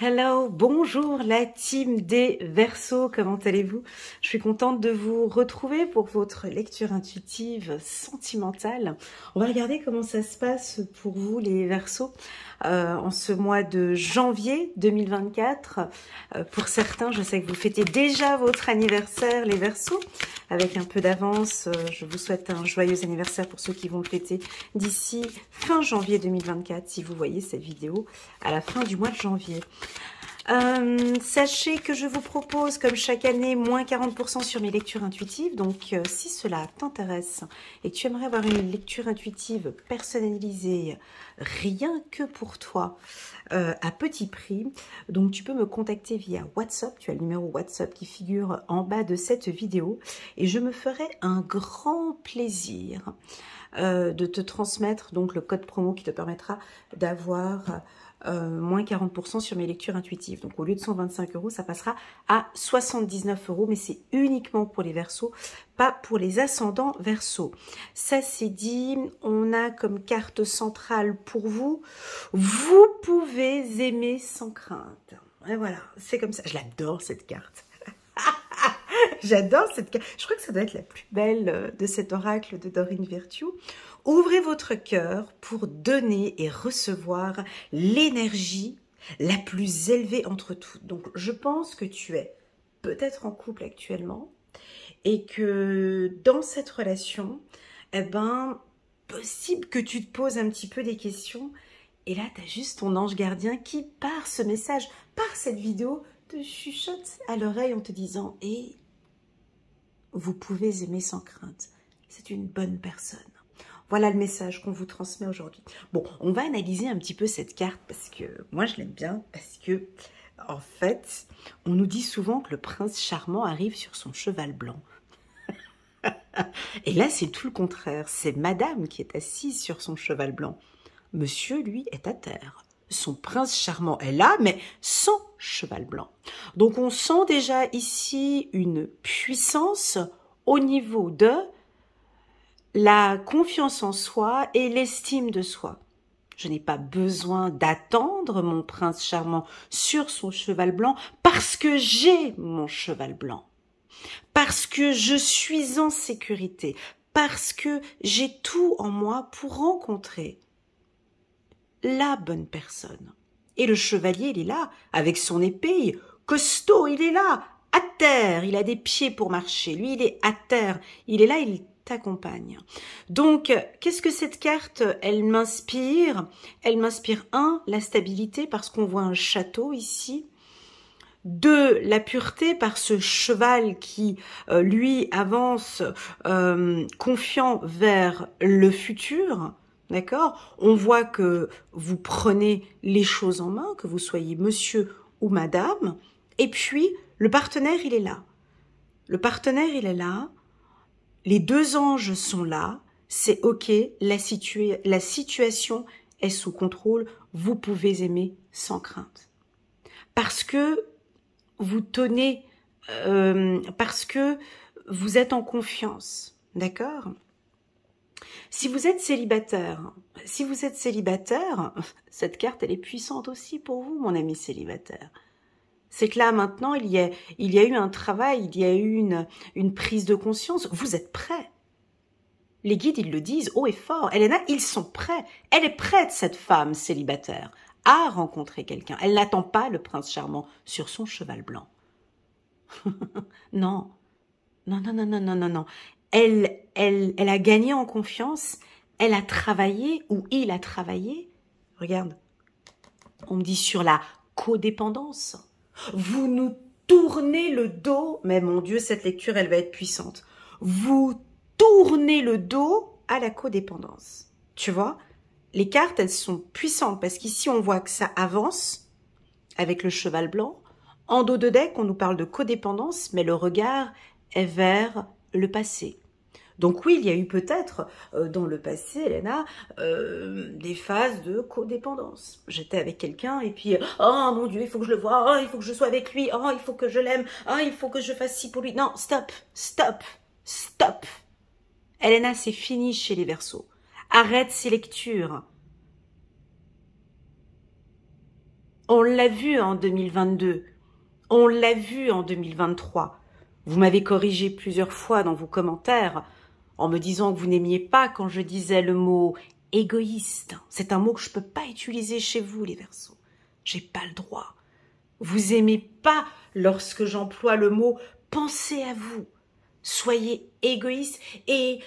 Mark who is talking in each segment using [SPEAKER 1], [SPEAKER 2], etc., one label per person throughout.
[SPEAKER 1] Hello, bonjour la team des Verseaux, comment allez-vous? Je suis contente de vous retrouver pour votre lecture intuitive sentimentale. On va regarder comment ça se passe pour vous les Verseaux en ce mois de janvier 2024. Pour certains, je sais que vous fêtez déjà votre anniversaire les Verseaux. Avec un peu d'avance, je vous souhaite un joyeux anniversaire pour ceux qui vont le fêter d'ici fin janvier 2024, si vous voyez cette vidéo à la fin du mois de janvier. Sachez que je vous propose, comme chaque année, moins 40% sur mes lectures intuitives. Donc, si cela t'intéresse et que tu aimerais avoir une lecture intuitive personnalisée, rien que pour toi, à petit prix, donc tu peux me contacter via WhatsApp. Tu as le numéro WhatsApp qui figure en bas de cette vidéo. Et je me ferai un grand plaisir de te transmettre donc le code promo qui te permettra d'avoir moins 40% sur mes lectures intuitives. Donc au lieu de 125 €, ça passera à 79 €, mais c'est uniquement pour les Verseaux, pas pour les ascendants Verseaux. Ça c'est dit, on a comme carte centrale pour vous, vous pouvez aimer sans crainte. Et voilà, c'est comme ça. Je l'adore cette carte. J'adore cette carte. Je crois que ça doit être la plus belle de cet oracle de Doreen Virtue. Ouvrez votre cœur pour donner et recevoir l'énergie la plus élevée entre toutes. Donc, je pense que tu es peut-être en couple actuellement et que dans cette relation, eh ben, possible que tu te poses un petit peu des questions. Et là, tu as juste ton ange gardien qui, par ce message, par cette vidéo, te chuchote à l'oreille en te disant « Et vous pouvez aimer sans crainte. C'est une bonne personne. » Voilà le message qu'on vous transmet aujourd'hui. Bon, on va analyser un petit peu cette carte parce que moi, je l'aime bien parce que, en fait, on nous dit souvent que le prince charmant arrive sur son cheval blanc. Et là, c'est tout le contraire. C'est madame qui est assise sur son cheval blanc. Monsieur, lui, est à terre. Son prince charmant est là, mais sans cheval blanc. Donc, on sent déjà ici une puissance au niveau de la confiance en soi et l'estime de soi. Je n'ai pas besoin d'attendre mon prince charmant sur son cheval blanc parce que j'ai mon cheval blanc. Parce que je suis en sécurité. Parce que j'ai tout en moi pour rencontrer la bonne personne. Et le chevalier, il est là, avec son épée, costaud, il est là, à terre, il a des pieds pour marcher. Lui, il est à terre, il est là, il t'accompagne. Donc, qu'est-ce que cette carte, elle m'inspire? Elle m'inspire, 1, la stabilité, parce qu'on voit un château ici. 2, la pureté, par ce cheval qui, lui, avance confiant vers le futur. D'accord? On voit que vous prenez les choses en main, que vous soyez monsieur ou madame. Et puis, le partenaire, il est là. Le partenaire, il est là. Les 2 anges sont là, c'est ok, la situation est sous contrôle, vous pouvez aimer sans crainte. Parce que vous tenez, parce que vous êtes en confiance, d'accord? Si vous êtes célibataire, cette carte, elle est puissante aussi pour vous, mon ami célibataire. C'est que là, maintenant, il y a eu un travail, il y a eu une prise de conscience. Vous êtes prêts. Les guides, ils le disent haut et fort. Elena, ils sont prêts. Elle est prête, cette femme célibataire, à rencontrer quelqu'un. Elle n'attend pas le prince charmant sur son cheval blanc. Non. Non, non, non, non, non, non, non. Elle a gagné en confiance. Elle a travaillé, ou il a travaillé. Regarde. On me dit sur la codépendance. Vous nous tournez le dos, mais mon Dieu, cette lecture, elle va être puissante. Vous tournez le dos à la codépendance. Tu vois, les cartes, elles sont puissantes parce qu'ici, on voit que ça avance avec le cheval blanc. En dos de deck, on nous parle de codépendance, mais le regard est vers le passé. Donc oui, il y a eu peut-être dans le passé, Elena, des phases de codépendance. J'étais avec quelqu'un et puis, oh mon Dieu, il faut que je le voie, oh, il faut que je sois avec lui, oh, il faut que je l'aime, oh, il faut que je fasse ci pour lui. Non, stop, stop, stop. Elena, c'est fini chez les Verseaux. Arrête ces lectures. On l'a vu en 2022. On l'a vu en 2023. Vous m'avez corrigé plusieurs fois dans vos commentaires en me disant que vous n'aimiez pas quand je disais le mot égoïste. C'est un mot que je ne peux pas utiliser chez vous, les Verseaux. J'ai pas le droit. Vous aimez pas lorsque j'emploie le mot pensez à vous. Soyez égoïste et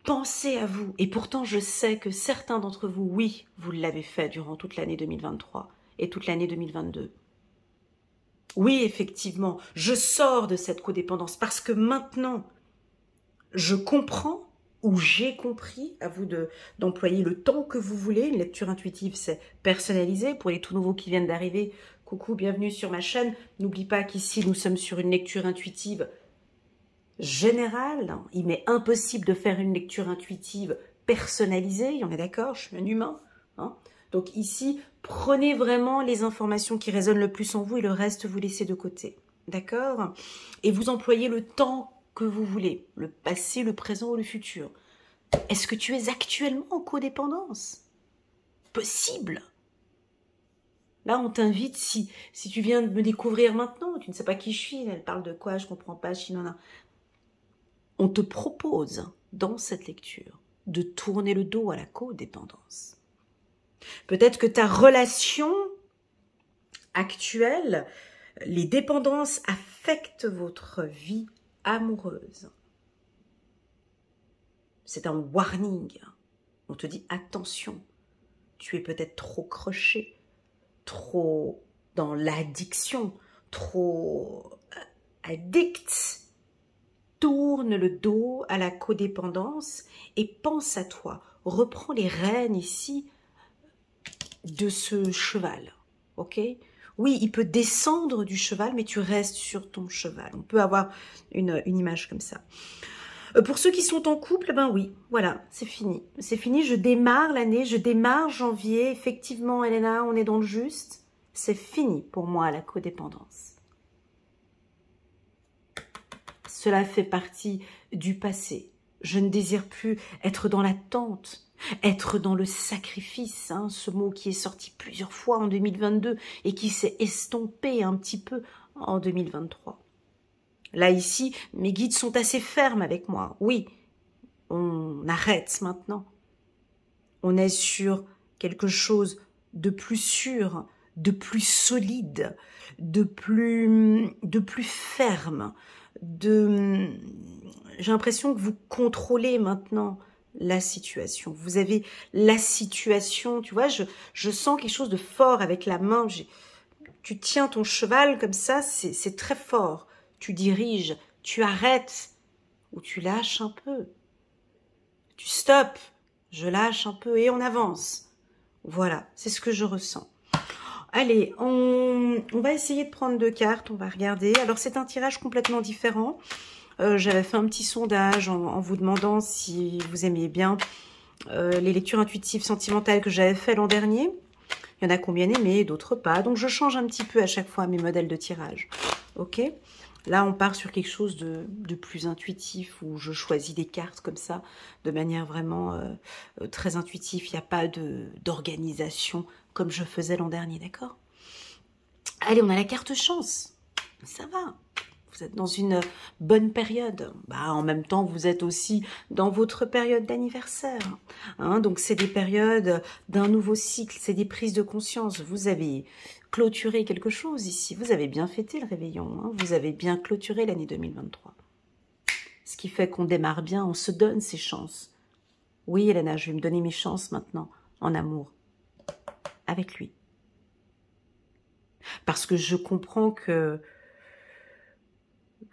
[SPEAKER 1] pensez à vous. Et pourtant, je sais que certains d'entre vous, oui, vous l'avez fait durant toute l'année 2023 et toute l'année 2022. Oui, effectivement, je sors de cette codépendance parce que maintenant, je comprends ou j'ai compris, à vous d'employer le temps que vous voulez. Une lecture intuitive, c'est personnalisé. Pour les tout nouveaux qui viennent d'arriver, coucou, bienvenue sur ma chaîne. N'oublie pas qu'ici, nous sommes sur une lecture intuitive générale. Il m'est impossible de faire une lecture intuitive personnalisée. On est d'accord, je suis un humain. Hein. Donc ici, prenez vraiment les informations qui résonnent le plus en vous et le reste, vous laissez de côté. D'accord? Et vous employez le temps que vous voulez, le passé, le présent ou le futur. Est-ce que tu es actuellement en codépendance? Possible. Là, on t'invite, si tu viens de me découvrir maintenant, tu ne sais pas qui je suis, elle parle de quoi, je ne comprends pas, chinana. On te propose, dans cette lecture, de tourner le dos à la codépendance. Peut-être que ta relation actuelle, les dépendances affectent votre vie amoureuse. C'est un warning. On te dit attention, tu es peut-être trop croché, trop dans l'addiction, trop addict. Tourne le dos à la codépendance et pense à toi. Reprends les rênes ici de ce cheval, ok? Oui, il peut descendre du cheval, mais tu restes sur ton cheval. On peut avoir une image comme ça. Pour ceux qui sont en couple, ben oui, voilà, c'est fini. C'est fini, je démarre l'année, je démarre janvier. Effectivement, Elena, on est dans le juste. C'est fini pour moi, la codépendance. Cela fait partie du passé. Je ne désire plus être dans l'attente, être dans le sacrifice, hein, ce mot qui est sorti plusieurs fois en 2022 et qui s'est estompé un petit peu en 2023. Là, ici, mes guides sont assez fermes avec moi. Oui, on arrête maintenant. On est sur quelque chose de plus sûr, de plus solide, de plus ferme. J'ai l'impression que vous contrôlez maintenant la situation. Vous avez la situation, tu vois, je sens quelque chose de fort avec la main. Tu tiens ton cheval comme ça, c'est très fort. Tu diriges, tu arrêtes ou tu lâches un peu. Tu stops, je lâche un peu et on avance. Voilà, c'est ce que je ressens. Allez, on va essayer de prendre 2 cartes, on va regarder. Alors, c'est un tirage complètement différent. J'avais fait un petit sondage en vous demandant si vous aimiez bien les lectures intuitives sentimentales que j'avais fait l'an dernier. Il y en a combien aimé, d'autres pas. Donc, je change un petit peu à chaque fois mes modèles de tirage. Ok ? Là, on part sur quelque chose de plus intuitif, où je choisis des cartes comme ça, de manière vraiment très intuitive. Il n'y a pas d'organisation comme je faisais l'an dernier, d'accord? Allez, on a la carte chance. Ça va. Vous êtes dans une bonne période. Bah, en même temps, vous êtes aussi dans votre période d'anniversaire. Hein, donc, c'est des périodes d'un nouveau cycle, c'est des prises de conscience. Vous avez clôturé quelque chose ici. Vous avez bien fêté le réveillon. Hein, vous avez bien clôturé l'année 2023. Ce qui fait qu'on démarre bien, on se donne ses chances. Oui, Elena, je vais me donner mes chances maintenant, en amour, avec lui. Parce que je comprends que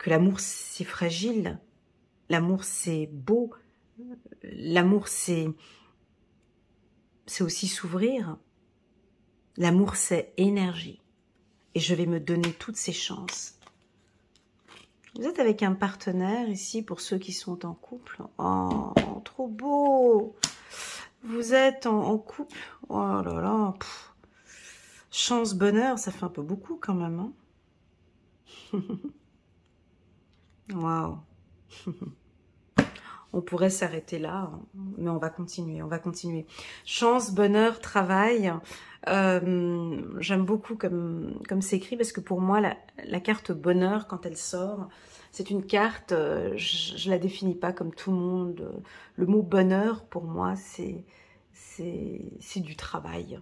[SPEAKER 1] l'amour, c'est fragile, l'amour, c'est beau, l'amour, c'est aussi s'ouvrir, l'amour, c'est énergie. Et je vais me donner toutes ces chances. Vous êtes avec un partenaire ici, pour ceux qui sont en couple. Oh, trop beau! Vous êtes en couple. Oh là là. Pff. Chance, bonheur, ça fait un peu beaucoup quand même. Hein. Waouh. On pourrait s'arrêter là, mais on va continuer, on va continuer. Chance, bonheur, travail. J'aime beaucoup comme c'est écrit, parce que pour moi, la carte bonheur, quand elle sort, c'est une carte, je la définis pas comme tout le monde. Le mot bonheur, pour moi, c'est du travail.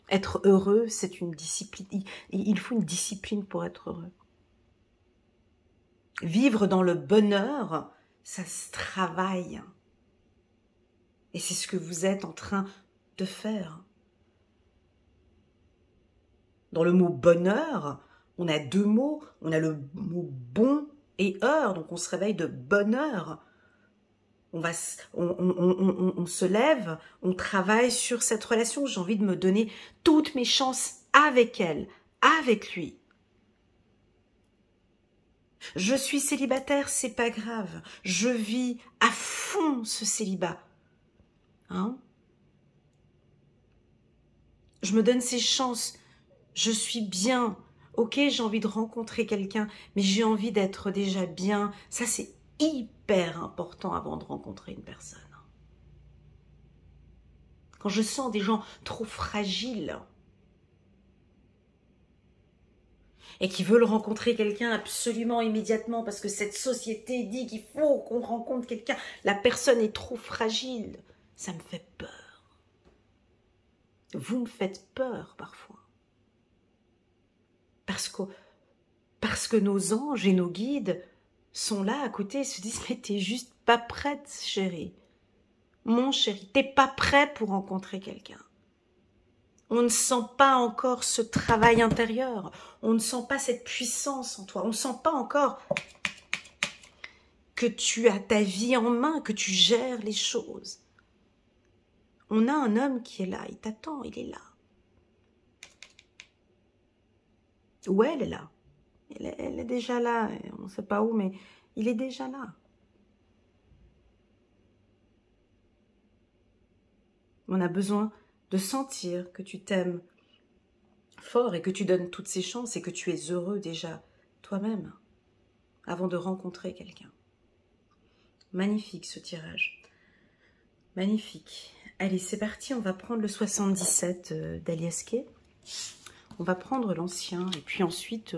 [SPEAKER 1] Être heureux, c'est une discipline. Il faut une discipline pour être heureux. Vivre dans le bonheur, ça se travaille. Et c'est ce que vous êtes en train de faire. Dans le mot bonheur, on a deux mots. On a le mot bon et heure. Donc on se réveille de bonne heure. On se lève, on travaille sur cette relation. J'ai envie de me donner toutes mes chances avec elle, avec lui. Je suis célibataire, c'est pas grave. Je vis à fond ce célibat. Hein? Je me donne ces chances. Je suis bien. Ok, j'ai envie de rencontrer quelqu'un, mais j'ai envie d'être déjà bien. Ça, c'est hyper important avant de rencontrer une personne. Quand je sens des gens trop fragiles et qui veulent rencontrer quelqu'un absolument immédiatement parce que cette société dit qu'il faut qu'on rencontre quelqu'un, la personne est trop fragile, ça me fait peur. Vous me faites peur parfois. Parce que nos anges et nos guides sont là à côté et se disent « Mais t'es juste pas prête, chérie. Mon chéri, t'es pas prêt pour rencontrer quelqu'un. » On ne sent pas encore ce travail intérieur. On ne sent pas cette puissance en toi. On ne sent pas encore que tu as ta vie en main, que tu gères les choses. On a un homme qui est là, il t'attend, il est là. Ou elle est là. Elle est déjà là, on ne sait pas où, mais il est déjà là. On a besoin de sentir que tu t'aimes fort et que tu donnes toutes ces chances et que tu es heureux déjà toi-même avant de rencontrer quelqu'un. Magnifique ce tirage. Magnifique. Allez, c'est parti, on va prendre le 77 d'Alias Kay. On va prendre l'ancien et puis ensuite,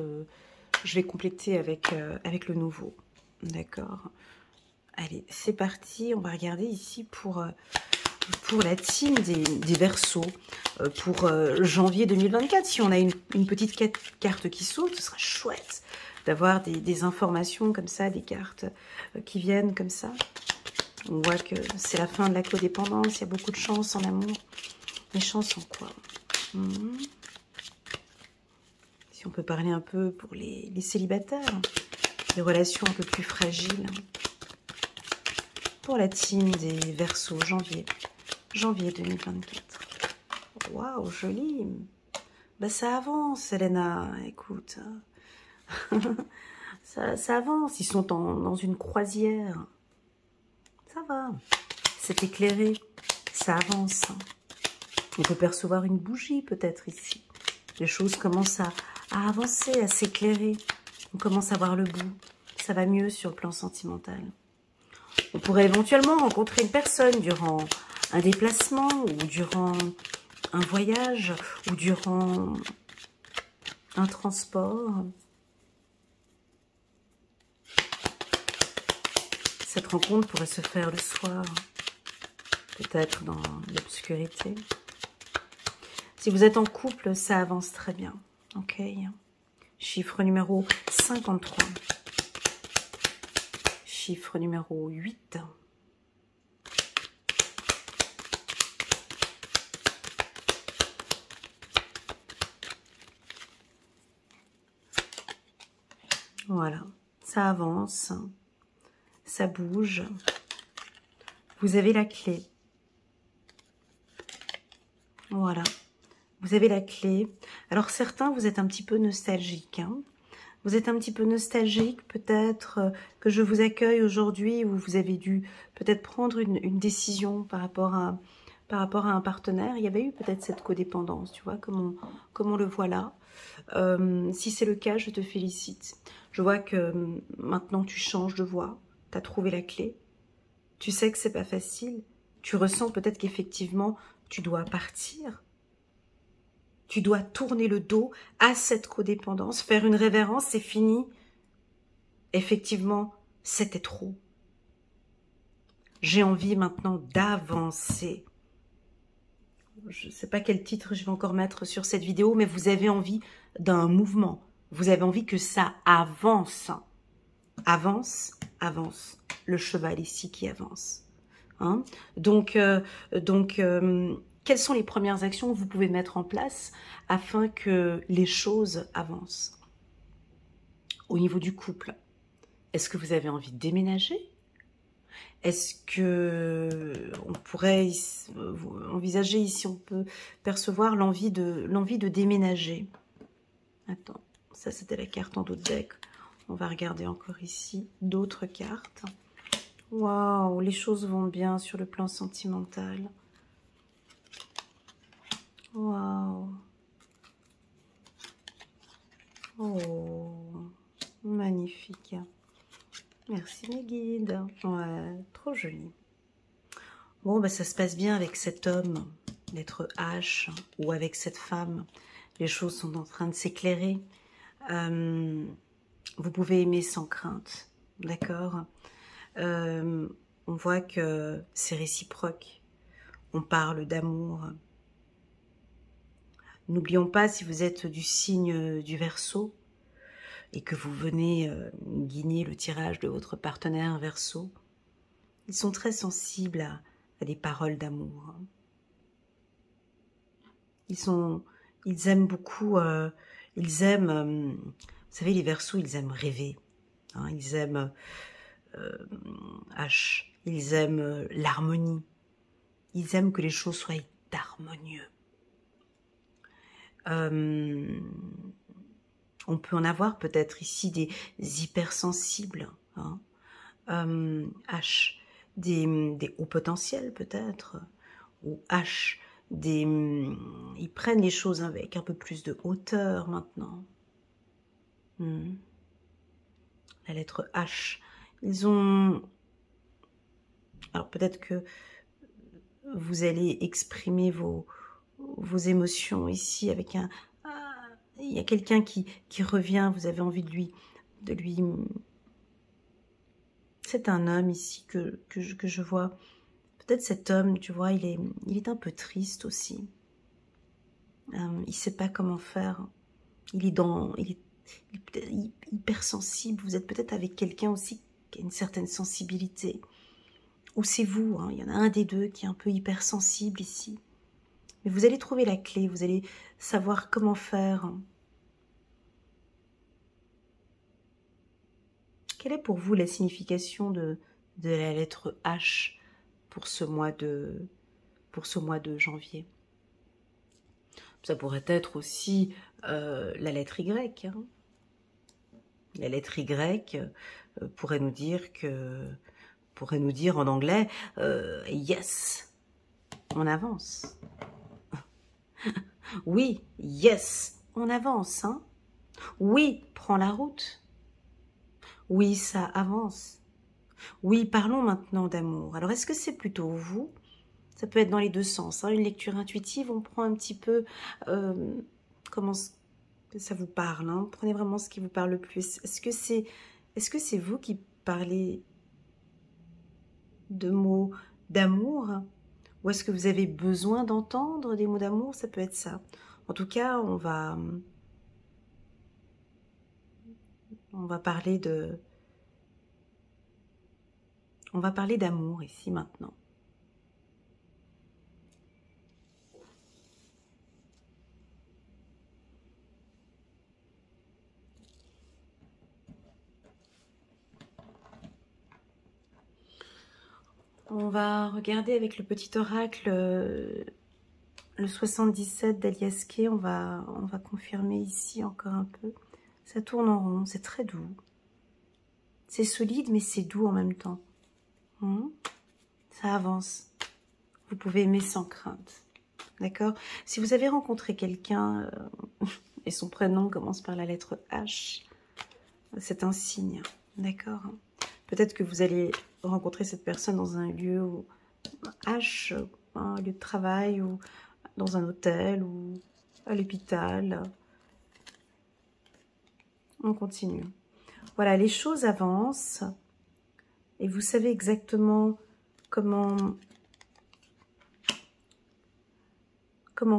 [SPEAKER 1] je vais compléter avec le nouveau. D'accord. Allez, c'est parti. On va regarder ici pour la team des Verseaux, pour janvier 2024. Si on a une petite carte qui saute, ce sera chouette d'avoir des informations comme ça, des cartes qui viennent comme ça. On voit que c'est la fin de la codépendance, il y a beaucoup de chance en amour. Mais chance en quoi? Si on peut parler un peu pour les célibataires, les relations un peu plus fragiles. Pour la team des Verseaux, janvier 2024. Waouh, joli. Bah, ça avance, Elena, écoute. ça avance, ils sont dans une croisière. Ça va, c'est éclairé, ça avance. On peut percevoir une bougie peut-être ici. Les choses commencent à avancer, à s'éclairer. On commence à voir le bout. Ça va mieux sur le plan sentimental. On pourrait éventuellement rencontrer une personne durant un déplacement ou durant un voyage ou durant un transport. Cette rencontre pourrait se faire le soir, peut-être dans l'obscurité. Si vous êtes en couple, ça avance très bien. Ok. Chiffre numéro 53. Chiffre numéro 8. Voilà, ça avance, ça bouge. Vous avez la clé. Voilà, vous avez la clé. Alors certains, vous êtes un petit peu nostalgiques. Hein. Vous êtes un petit peu nostalgique, peut-être que je vous accueille aujourd'hui où vous avez dû peut-être prendre une décision par rapport à un partenaire. Il y avait eu peut-être cette codépendance, tu vois, comme on le voit là. Si c'est le cas, je te félicite. Je vois que maintenant tu changes de voie, tu as trouvé la clé. Tu sais que c'est pas facile. Tu ressens peut-être qu'effectivement, tu dois partir. Tu dois tourner le dos à cette codépendance, faire une révérence, c'est fini. Effectivement, c'était trop. J'ai envie maintenant d'avancer. Je ne sais pas quel titre je vais encore mettre sur cette vidéo, mais vous avez envie d'un mouvement. Vous avez envie que ça avance. Avance, avance. Le cheval ici qui avance. Hein? Donc, quelles sont les premières actions que vous pouvez mettre en place afin que les choses avancent? Au niveau du couple, est-ce que vous avez envie de déménager? Est-ce que on pourrait envisager ici, on peut percevoir l'envie de déménager? Attends, ça c'était la carte en dos de deck. On va regarder encore ici d'autres cartes. Waouh, les choses vont bien sur le plan sentimental. Waouh. Oh, magnifique. Merci mes guides. Ouais, trop joli. Bon, bah, ça se passe bien avec cet homme, l'être H, ou avec cette femme. Les choses sont en train de s'éclairer. Vous pouvez aimer sans crainte, d'accord? On voit que c'est réciproque. On parle d'amour. N'oublions pas, si vous êtes du signe du Verseau et que vous venez guigner le tirage de votre partenaire Verseau, ils sont très sensibles à des paroles d'amour. Ils aiment beaucoup, vous savez, les Verseaux, ils aiment rêver. Hein, ils aiment ils aiment l'harmonie. Ils aiment que les choses soient harmonieuses. On peut en avoir peut-être ici des hypersensibles, hein, des hauts potentiels peut-être, ou ils prennent les choses avec un peu plus de hauteur maintenant. La lettre H, ils ont... Alors peut-être que vous allez exprimer vos émotions ici avec un... il y a quelqu'un qui revient, vous avez envie de lui... C'est un homme ici que je vois. Peut-être cet homme, tu vois, il est un peu triste aussi. Il ne sait pas comment faire. Il est peut-être hypersensible. Vous êtes peut-être avec quelqu'un aussi qui a une certaine sensibilité. Ou c'est vous, hein, il y en a un des deux qui est un peu hypersensible ici. Mais vous allez trouver la clé, vous allez savoir comment faire. Quelle est pour vous la signification de la lettre H pour ce mois de janvier? Ça pourrait être aussi la lettre Y. Hein. La lettre Y pourrait nous dire en anglais yes, on avance. Oui, yes, on avance. Hein. Oui, prends la route. Oui, ça avance. Oui, parlons maintenant d'amour. Alors, est-ce que c'est plutôt vous? Ça peut être dans les deux sens. Hein. Une lecture intuitive, on prend un petit peu comment ça vous parle. Hein. Prenez vraiment ce qui vous parle le plus. Est-ce que c'est vous qui parlez de mots d'amour? Ou est-ce que vous avez besoin d'entendre des mots d'amour? Ça peut être ça. En tout cas, on va parler d'amour ici maintenant. On va regarder avec le petit oracle le 77 d'Alias Kay. On va confirmer ici encore un peu. Ça tourne en rond, c'est très doux. C'est solide, mais c'est doux en même temps. Ça avance. Vous pouvez aimer sans crainte. D'accord? Si vous avez rencontré quelqu'un et son prénom commence par la lettre H, c'est un signe. D'accord? Peut-être que vous allez rencontrer cette personne dans un lieu où, un lieu de travail, ou dans un hôtel, ou à l'hôpital. On continue. Voilà, les choses avancent et vous savez exactement comment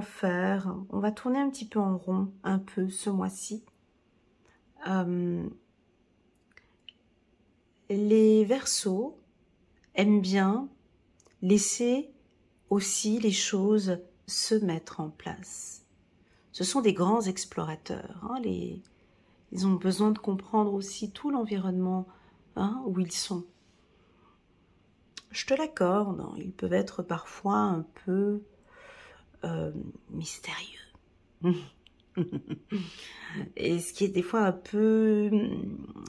[SPEAKER 1] faire. On va tourner un petit peu en rond, un peu, ce mois-ci. Les Verseaux aiment bien laisser aussi les choses se mettre en place. Ce sont des grands explorateurs. Hein, ils ont besoin de comprendre aussi tout l'environnement où ils sont. Je te l'accorde, hein, ils peuvent être parfois un peu mystérieux. Et ce qui est des fois un peu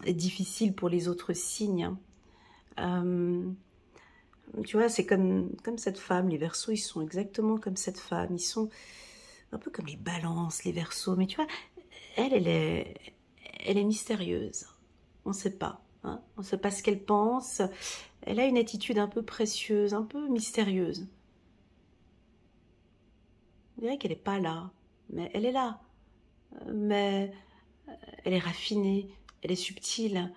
[SPEAKER 1] difficile pour les autres signes. Tu vois, c'est comme cette femme, les Verseaux, ils sont exactement comme cette femme. Ils sont un peu comme les Balances, les Verseaux. Mais tu vois, elle est mystérieuse. On ne sait pas. Hein, on ne sait pas ce qu'elle pense. Elle a une attitude un peu précieuse, un peu mystérieuse. On dirait qu'elle n'est pas là, mais elle est là. Mais elle est raffinée, elle est subtile.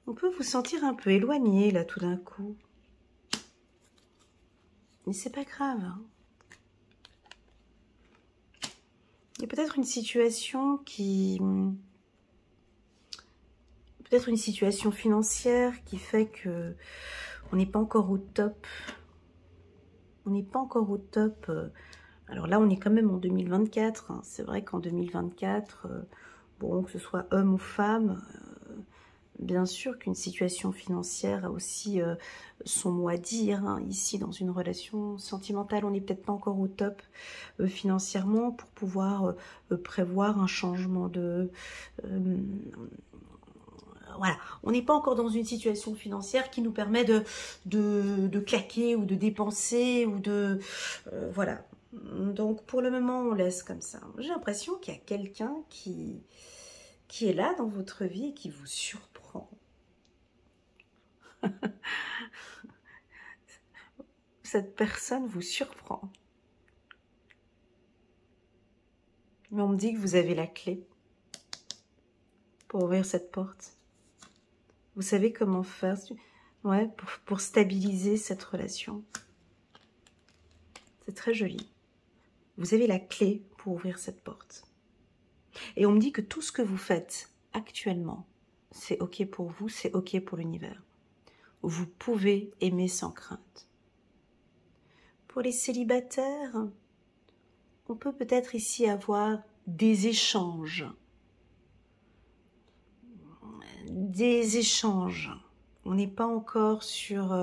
[SPEAKER 1] On peut vous sentir un peu éloigné là tout d'un coup. Mais c'est pas grave. Hein. Il y a peut-être une situation peut-être une situation financière qui fait que on n'est pas encore au top. On n'est pas encore au top. Alors là, on est quand même en 2024. Hein. C'est vrai qu'en 2024, bon, que ce soit homme ou femme, bien sûr qu'une situation financière a aussi son mot à dire. Hein. Ici, dans une relation sentimentale, on n'est peut-être pas encore au top financièrement pour pouvoir prévoir un changement de... voilà, on n'est pas encore dans une situation financière qui nous permet de claquer ou de dépenser ou de... voilà. Donc, pour le moment, on laisse comme ça. J'ai l'impression qu'il y a quelqu'un qui est là dans votre vie et qui vous surprend. Cette personne vous surprend. Mais on me dit que vous avez la clé pour ouvrir cette porte. Vous savez comment faire pour stabiliser cette relation. C'est très joli. Vous avez la clé pour ouvrir cette porte. Et on me dit que tout ce que vous faites actuellement, c'est OK pour vous, c'est OK pour l'univers. Vous pouvez aimer sans crainte. Pour les célibataires, on peut peut-être ici avoir des échanges. Des échanges. On n'est pas encore sur...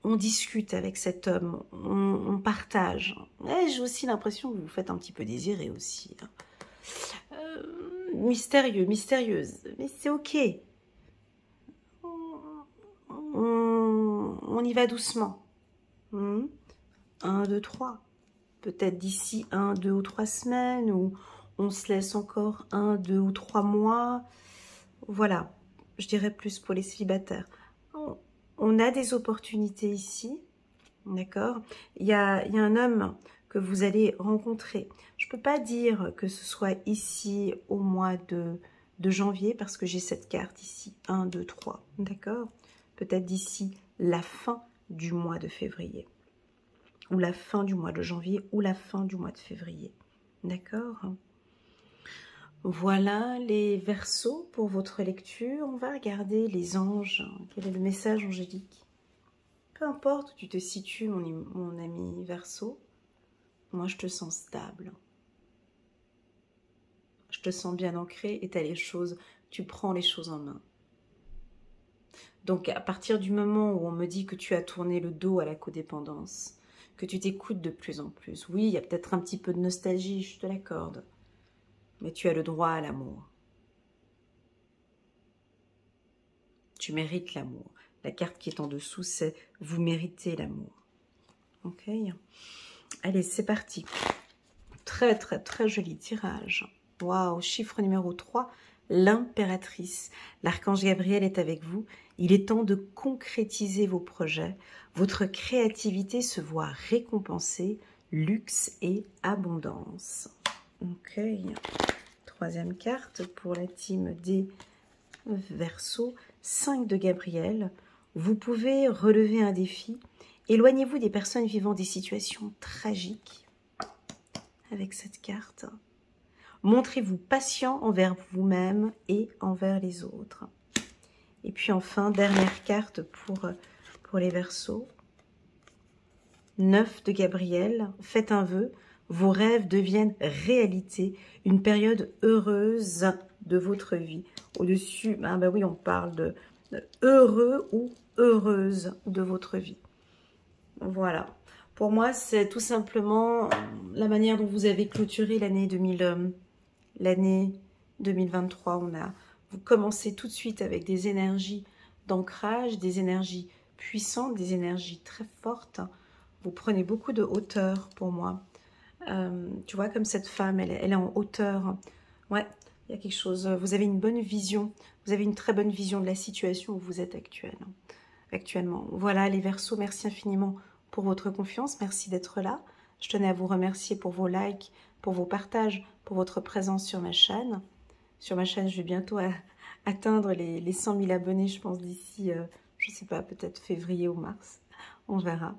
[SPEAKER 1] on discute avec cet homme, on partage. J'ai aussi l'impression que vous vous faites un petit peu désirer aussi. Mystérieux, mystérieuse, mais c'est OK. On y va doucement. 1, 2, 3. Peut-être d'ici 1, 2 ou 3 semaines, ou on se laisse encore 1, 2 ou 3 mois. Voilà, je dirais plus pour les célibataires. On a des opportunités ici, d'accord? Il y a un homme que vous allez rencontrer. Je ne peux pas dire que ce soit ici au mois de janvier, parce que j'ai cette carte ici, 1, 2, 3, d'accord? Peut-être d'ici la fin du mois de février, ou la fin du mois de janvier, ou la fin du mois de février, d'accord? Voilà les Verseaux pour votre lecture. On va regarder les anges. Quel est le message angélique? Peu importe où tu te situes, mon ami Verseau, moi je te sens stable. Je te sens bien ancré et tu prends les choses en main. Donc à partir du moment où on me dit que tu as tourné le dos à la codépendance, que tu t'écoutes de plus en plus, oui, il y a peut-être un petit peu de nostalgie, je te l'accorde, mais tu as le droit à l'amour. Tu mérites l'amour. La carte qui est en dessous, c'est « Vous méritez l'amour ». Ok. Allez, c'est parti. Très, très, très joli tirage. Waouh, chiffre numéro 3, l'impératrice. L'archange Gabriel est avec vous. Il est temps de concrétiser vos projets. Votre créativité se voit récompensée. Luxe et abondance. Ok. Troisième carte pour la team des Verseaux. 5 de Gabriel. Vous pouvez relever un défi. Éloignez-vous des personnes vivant des situations tragiques. Avec cette carte. Montrez-vous patient envers vous-même et envers les autres. Et puis enfin, dernière carte pour les Verseaux. 9 de Gabriel. Faites un vœu. Vos rêves deviennent réalité. Une période heureuse de votre vie. Au-dessus, ben oui, on parle de heureux ou heureuse de votre vie. Voilà. Pour moi, c'est tout simplement la manière dont vous avez clôturé l'année 2023. Vous commencez tout de suite avec des énergies d'ancrage, des énergies puissantes, des énergies très fortes. Vous prenez beaucoup de hauteur pour moi. Tu vois, comme cette femme, elle est en hauteur. Ouais, il y a quelque chose. Vous avez une bonne vision. Vous avez une très bonne vision de la situation où vous êtes actuellement. Voilà, les Verseaux, merci infiniment pour votre confiance. Merci d'être là. Je tenais à vous remercier pour vos likes, pour vos partages, pour votre présence sur ma chaîne. Sur ma chaîne, je vais bientôt atteindre les 100 000 abonnés, je pense, d'ici, je ne sais pas, peut-être février ou mars. On verra.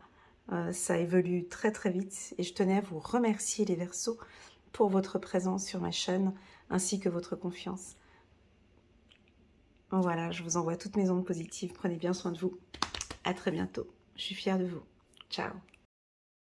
[SPEAKER 1] Ça évolue très très vite et je tenais à vous remercier les Verseaux pour votre présence sur ma chaîne ainsi que votre confiance. Voilà, je vous envoie toutes mes ondes positives. Prenez bien soin de vous. À très bientôt. Je suis fière de vous. Ciao.